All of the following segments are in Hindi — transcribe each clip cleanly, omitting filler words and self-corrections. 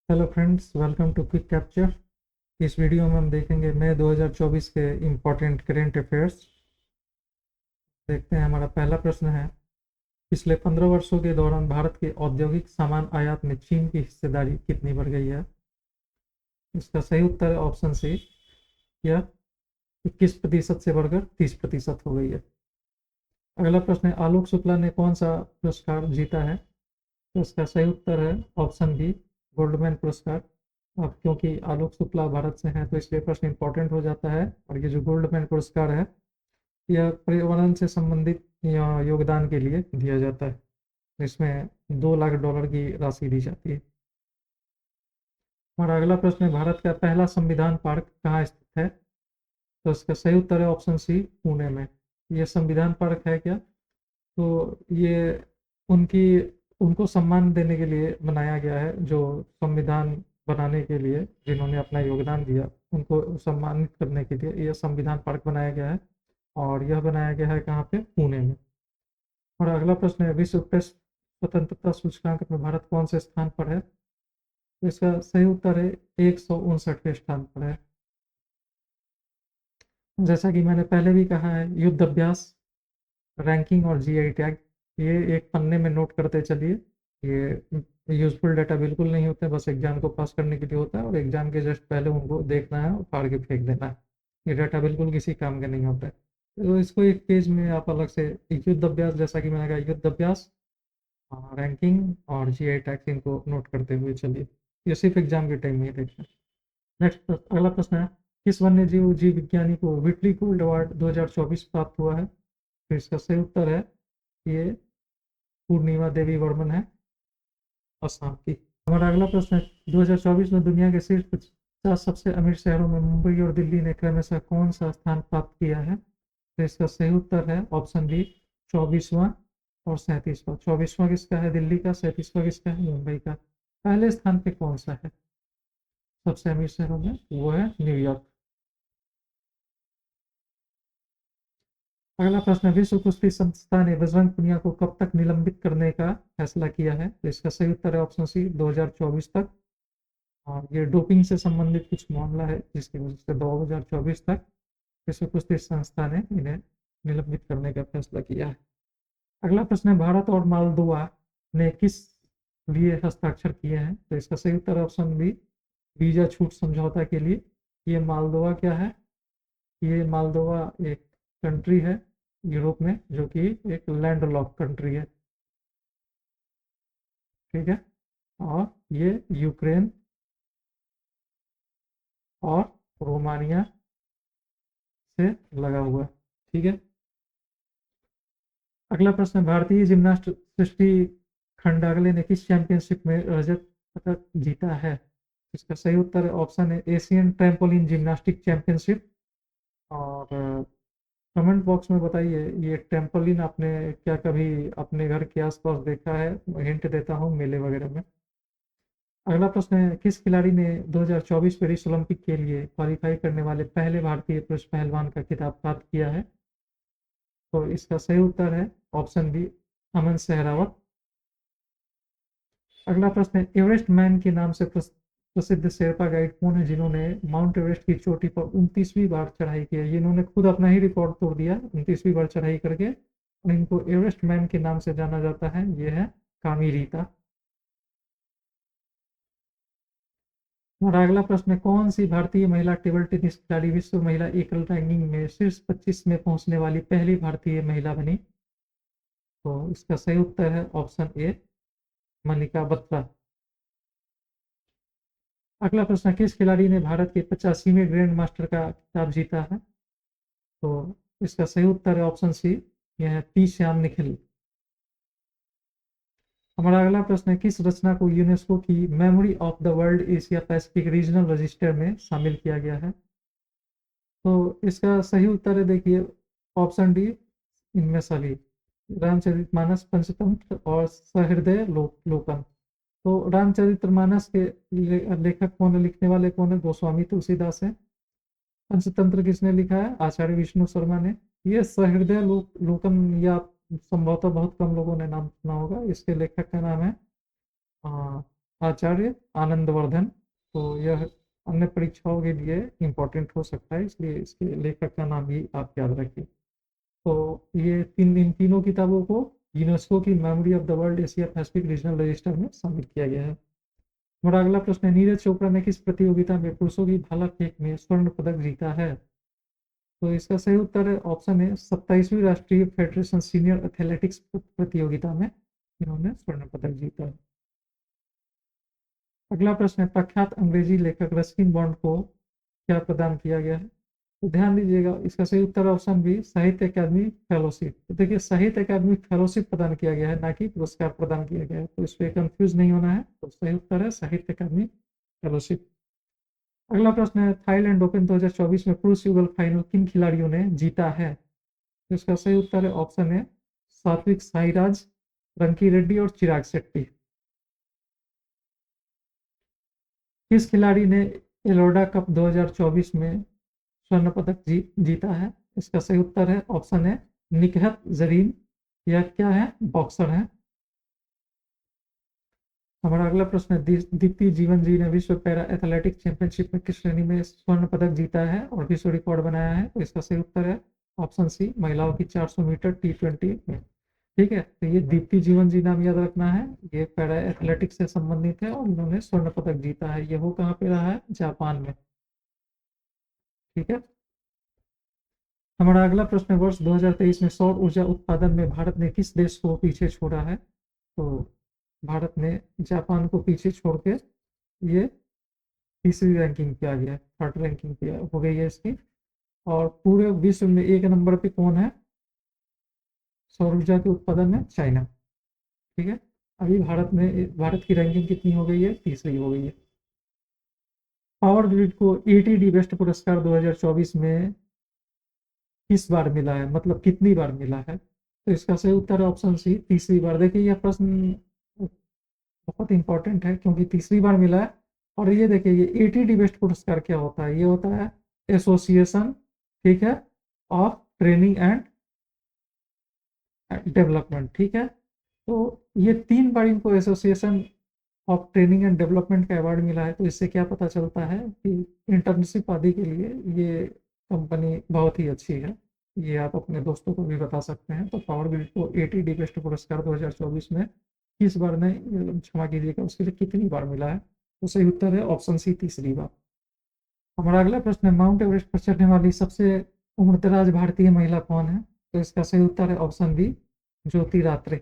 Hello friends, welcome to quick capture. इस वीडियो में हम देखेंगे मई 2024 के इम्पोर्टेंट करेंट अफेयर्स। देखते हैं, हमारा पहला प्रश्न है, पिछले 15 वर्षों के दौरान भारत के औद्योगिक सामान आयात में चीन की हिस्सेदारी कितनी बढ़ गई है? इसका सही उत्तर है ऑप्शन सी, यह 21% से बढ़कर 30% हो गई है। अगला प्रश्न है, आलोक शुक्ला ने कौन सा पुरस्कार जीता है? तो इसका सही उत्तर है ऑप्शन बी, गोल्डमैन पुरस्कार। अब क्योंकि आलोक शुक्ला भारत से हैं तो इसलिए प्रश्न इंपॉर्टेंट हो जाता है। और ये जो गोल्डमैन पुरस्कार है, यह पर्यावरण से संबंधित योगदान के लिए दिया जाता है। इसमें $2 लाख की राशि दी जाती है। हमारा अगला प्रश्न है, भारत का पहला संविधान पार्क कहाँ स्थित है? तो इसका सही उत्तर है ऑप्शन सी, पुणे में। यह संविधान पार्क है क्या? तो ये उनकी उनको सम्मान देने के लिए बनाया गया है, जो संविधान बनाने के लिए जिन्होंने अपना योगदान दिया, उनको सम्मानित करने के लिए यह संविधान पार्क बनाया गया है। और यह बनाया गया है कहाँ पे? पुणे में। और अगला प्रश्न है, विश्व प्रेस स्वतंत्रता सूचकांक में भारत कौन से स्थान पर है? तो इसका सही उत्तर है 159वें स्थान पर है। जैसा कि मैंने पहले भी कहा है, युद्ध अभ्यास, रैंकिंग और जीआई टैग, ये एक पन्ने में नोट करते चलिए। ये यूजफुल डाटा बिल्कुल नहीं होते, बस एग्जाम को पास करने के लिए होता है और एग्जाम के जस्ट पहले उनको देखना है और फाड़ के फेंक देना है। ये डाटा बिल्कुल किसी काम का नहीं होता है। तो इसको एक पेज में आप अलग से युद्ध अभ्यास, जैसा कि मैंने कहा, युद्ध अभ्यास, रैंकिंग और जीआई टैग, इनको नोट करते हुए चलिए। ये सिर्फ एग्जाम के टाइम में ही देखना। नेक्स्ट अगला प्रश्न है, किस वन्य जीव जीव विज्ञानी को विटली गोल्ड अवार्ड 2024 प्राप्त हुआ है? तो इसका सही उत्तर है, ये पूर्णिमा देवी वर्मन है, असम की। हमारा अगला प्रश्न है, 2024 में दुनिया के शीर्ष 50 सबसे अमीर शहरों में मुंबई और दिल्ली ने क्रमशः कौन सा स्थान प्राप्त किया है? तो इसका सही उत्तर है ऑप्शन बी, 24वां और 37वां। 24वां किसका है? दिल्ली का। 37वां किसका है? मुंबई का। पहले स्थान पे कौन सा है सबसे अमीर शहरों में? वो है न्यूयॉर्क। अगला प्रश्न है, विश्व कुश्ती संस्था ने बजरंग पुनिया को कब तक निलंबित करने का फैसला किया है? तो इसका सही उत्तर है ऑप्शन सी, 2024 तक। और ये डोपिंग से संबंधित कुछ मामला है, जिसकी वजह से 2024 तक विश्व कुश्ती संस्था ने इन्हें निलंबित करने का फैसला किया है। अगला प्रश्न है, भारत और मालदोवा ने किस लिए हस्ताक्षर किए हैं? तो इसका सही उत्तर ऑप्शन बी, वीजा छूट समझौता के लिए। ये मालदोवा क्या है? ये मालदोवा एक कंट्री है यूरोप में, जो कि एक लैंड लॉक कंट्री है। ठीक है। और ये यूक्रेन और रोमानिया से लगा हुआ है। ठीक है। अगला प्रश्न है, भारतीय जिम्नास्ट सृष्टि खंडागले ने किस चैंपियनशिप में रजत पदक जीता है? इसका सही उत्तर ऑप्शन है एशियन ट्रैम्पोलिन जिम्नास्टिक चैंपियनशिप। और कमेंट बॉक्स में बताइए, ये ट्रैम्पोलिन आपने क्या कभी अपने घर के आसपास देखा है? हिंट देता हूँ, मेले वगैरह में। अगला प्रश्न है, किस खिलाड़ी ने 2024 पेरिस ओलंपिक के लिए क्वालिफाई करने वाले पहले भारतीय पुरुष पहलवान का खिताब प्राप्त किया है? तो इसका सही उत्तर है ऑप्शन बी, अमन सहरावत। अगला प्रश्न है, एवरेस्ट मैन के नाम से प्रसिद्ध शेरपा गाइड कौन है जिन्होंने माउंट एवरेस्ट की चोटी पर 29वीं बार चढ़ाई की है? ये इन्होंने खुद अपना ही रिकॉर्ड तोड़ दिया 29वीं बार चढ़ाई करके, और इनको एवरेस्ट मैन के नाम से जाना जाता है। ये है कामी रीता। हमारा अगला प्रश्न है, कौन सी भारतीय महिला टेबल टेनिस खिलाड़ी विश्व महिला एकल रैंकिंग में शीर्ष 25 में पहुंचने वाली पहली भारतीय महिला बनी? तो इसका सही उत्तर है ऑप्शन ए, मनिका बत्रा। अगला प्रश्न, किस खिलाड़ी ने भारत के 85वें ग्रैंड मास्टर का खिताब जीता है? तो इसका सही उत्तर है ऑप्शन सी, यह है पी श्याम निखिल। हमारा अगला प्रश्न है, किस रचना को यूनेस्को की memory of the world Asia Pacific regional register में शामिल किया गया है? तो इसका सही उत्तर है, देखिए, ऑप्शन डी, इनमें सभी, रामचरितमानस, पंचतंत्र और सहृदय लोकन। तो रामचरितमानस के लेखक कौन है, लिखने वाले कौन है? गोस्वामी तुलसीदास है। पंचतंत्र किसने लिखा है? आचार्य विष्णु शर्मा ने। ये सहृदय लोकन, या संभवतः बहुत कम लोगों ने नाम सुना होगा, इसके लेखक का नाम है आचार्य आनंदवर्धन। तो यह अन्य परीक्षाओं के लिए इम्पोर्टेंट हो सकता है, इसलिए इसके लेखक का नाम भी आप याद रखिए। तो ये इन तीनों किताबों को यूनेस्को की memory of the world Asia Pacific regional register में शामिल किया गया है। हमारा अगला प्रश्न है, नीरज चोपड़ा ने किस प्रतियोगिता में पुरुषों की भाला फेंक में स्वर्ण पदक जीता है? तो इसका सही उत्तर है ऑप्शन है 27वीं राष्ट्रीय फेडरेशन सीनियर एथलेटिक्स प्रतियोगिता में इन्होंने स्वर्ण पदक जीता है। अगला प्रश्न है, प्रख्यात अंग्रेजी लेखक रस्किन बॉन्ड को क्या प्रदान किया गया है? तो ध्यान दीजिएगा, इसका सही उत्तर ऑप्शन बी साहित्य अकादमी फेलोशिप। तो देखिए, साहित्य अकादमी फेलोशिप प्रदान किया गया है, ना कि पुरस्कार प्रदान किया गया है, तो इस पर कंफ्यूज नहीं होना है। तो सही उत्तर है साहित्य अकादमी फेलोशिप। अगला प्रश्न है, थाईलैंड ओपन 2024 में पुरुष युगल फाइनल किन खिलाड़ियों ने जीता है? तो इसका सही उत्तर है ऑप्शन है सात्विक साईराज, रंकी रेड्डी और चिराग शेट्टी। किस खिलाड़ी ने एलोरा कप 2024 में स्वर्ण पदक जीता है? इसका सही उत्तर है ऑप्शन है निकहत जरीन। यह क्या है? बॉक्सर है। हमारा अगला प्रश्न है, दीप्ति जीवन जी ने विश्व पैरा एथलेटिक चैंपियनशिप में किस श्रेणी में स्वर्ण पदक जीता है और विश्व रिकॉर्ड बनाया है? तो इसका सही उत्तर है ऑप्शन सी महिलाओं की 400 मीटर T20 में। ठीक है, तो ये दीप्ति जीवन जी नाम याद रखना है। ये पैरा एथलेटिक्स से संबंधित है और इन्होंने स्वर्ण पदक जीता है। ये वो कहाँ पे रहा है? जापान में। ठीक है, हमारा अगला प्रश्न है, वर्ष 2023 में सौर ऊर्जा उत्पादन में भारत ने किस देश को पीछे छोड़ा है? तो भारत ने जापान को पीछे छोड़ के ये तीसरी रैंकिंग पे आ गया, थर्ड रैंकिंग पे हो गई है इसकी। और पूरे विश्व में एक नंबर पे कौन है सौर ऊर्जा के उत्पादन में? चाइना। ठीक है, अभी भारत की रैंकिंग कितनी हो गई है? तीसरी हो गई है। पावर ग्रिड को एटीडी बेस्ट पुरस्कार 2024 में किस बार मिला है, मतलब कितनी बार मिला है? तो इसका सही उत्तर है ऑप्शन सी तीसरी बार। देखिए, यह प्रश्न बहुत इंपॉर्टेंट है क्योंकि तीसरी बार मिला है। और ये देखिए, ये एटीडी बेस्ट पुरस्कार क्या होता है? ये होता है एसोसिएशन, ठीक है, ऑफ ट्रेनिंग एंड डेवलपमेंट। ठीक है, तो ये 3 बार इनको association of training and development का अवार्ड मिला है। तो इससे क्या पता चलता है कि इंटर्नशिप आदि के लिए ये कंपनी बहुत ही अच्छी है। ये आप अपने दोस्तों को भी बता सकते हैं। तो पावर ग्रिड को एटीडी बेस्ट पुरस्कार 2024 में किस बार ने, क्षमा कीजिएगा, उसके लिए कितनी बार मिला है? तो सही उत्तर है ऑप्शन सी तीसरी बार। हमारा अगला प्रश्न है, माउंट एवरेस्ट पर चढ़ने वाली सबसे उम्रदराज भारतीय महिला कौन है? तो इसका सही उत्तर है ऑप्शन बी ज्योति रात्रे।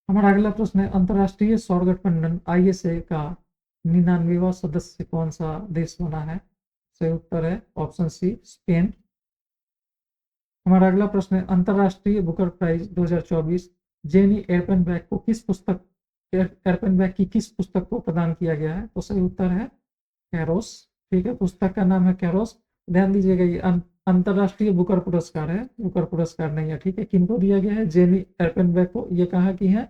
हमारा अगला प्रश्न है, अंतर्राष्ट्रीय सौर गठबंधन ISA का 99वां सदस्य कौन सा देश बना है? सही उत्तर है ऑप्शन सी स्पेन। हमारा अगला प्रश्न है, अंतर्राष्ट्रीय बुकर प्राइज 2024 जेनी एर्पेनबैक को किस पुस्तक एर्पेनबैक की किस पुस्तक को प्रदान किया गया है? तो सही उत्तर है कैरोस। ठीक है, पुस्तक का नाम है कैरोस। ध्यान दीजिएगा, ये अंतर्राष्ट्रीय बुकर पुरस्कार है, बुकर पुरस्कार नहीं है। ठीक है, किनको दिया गया है? जेनी एर्पेनबैक को। ये कहाँ की है?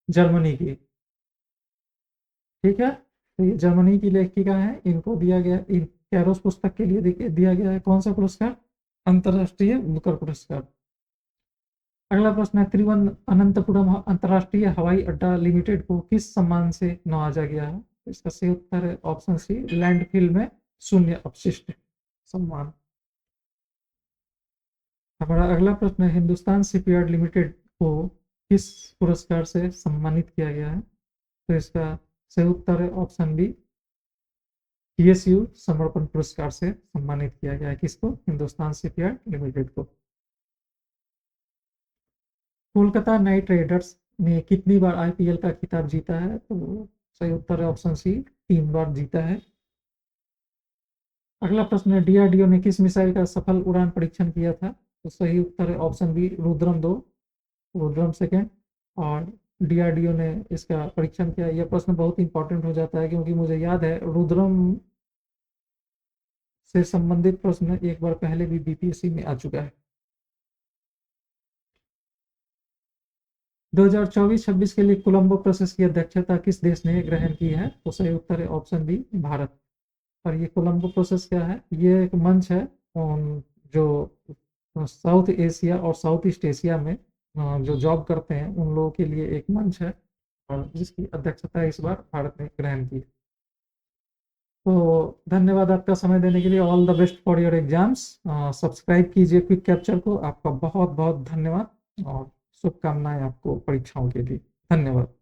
जर्मनी की। ठीक है, तो ये जर्मनी की लेखिका है, इनको दिया गया, इन कैरोस पुस्तक के लिए दिया गया है कौन सा पुरस्कार? अंतर्राष्ट्रीय बुकर पुरस्कार। अगला प्रश्न है, तिरुवनंतपुरम अंतर्राष्ट्रीय हवाई अड्डा लिमिटेड को किस सम्मान से नवाजा गया है? इसका सही उत्तर है ऑप्शन सी लैंडफिल में शून्य अपशिष्ट सम्मान। हमारा अगला प्रश्न है, हिंदुस्तान शिपयार्ड लिमिटेड को किस पुरस्कार से सम्मानित किया गया है? तो इसका सही उत्तर है ऑप्शन बी PSU समर्पण पुरस्कार से सम्मानित किया गया है। किसको? हिंदुस्तान शिपयार्ड लिमिटेड को। कोलकाता नाइट राइडर्स ने कितनी बार IPL का खिताब जीता है? तो सही उत्तर है ऑप्शन सी 3 बार जीता है। अगला प्रश्न है, DRDO ने किस मिसाइल का सफल उड़ान परीक्षण किया था? तो सही उत्तर है option B Rudram 2, Rudram second. और DRDO ने इसका परीक्षण किया। यह प्रश्न बहुत इंपॉर्टेंट हो जाता है क्योंकि मुझे याद है रुद्रम से संबंधित प्रश्न एक बार पहले भी BPSC में आ चुका है। 2024-26 के लिए कोलंबो प्रोसेस की अध्यक्षता किस देश ने ग्रहण की है? तो सही उत्तर है ऑप्शन बी भारत। और ये कोलंबो प्रोसेस क्या है? ये एक मंच है जो साउथ एशिया और साउथ ईस्ट एशिया में जो जॉब करते हैं उन लोगों के लिए एक मंच है। और जिसकी अध्यक्षता इस बार भारत ने ग्रहण की। तो धन्यवाद आपका समय देने के लिए। All the best for your exams. Subscribe कीजिए क्विक कैप्चर को। आपका बहुत बहुत धन्यवाद और शुभकामनाएं आपको परीक्षाओं के लिए। धन्यवाद।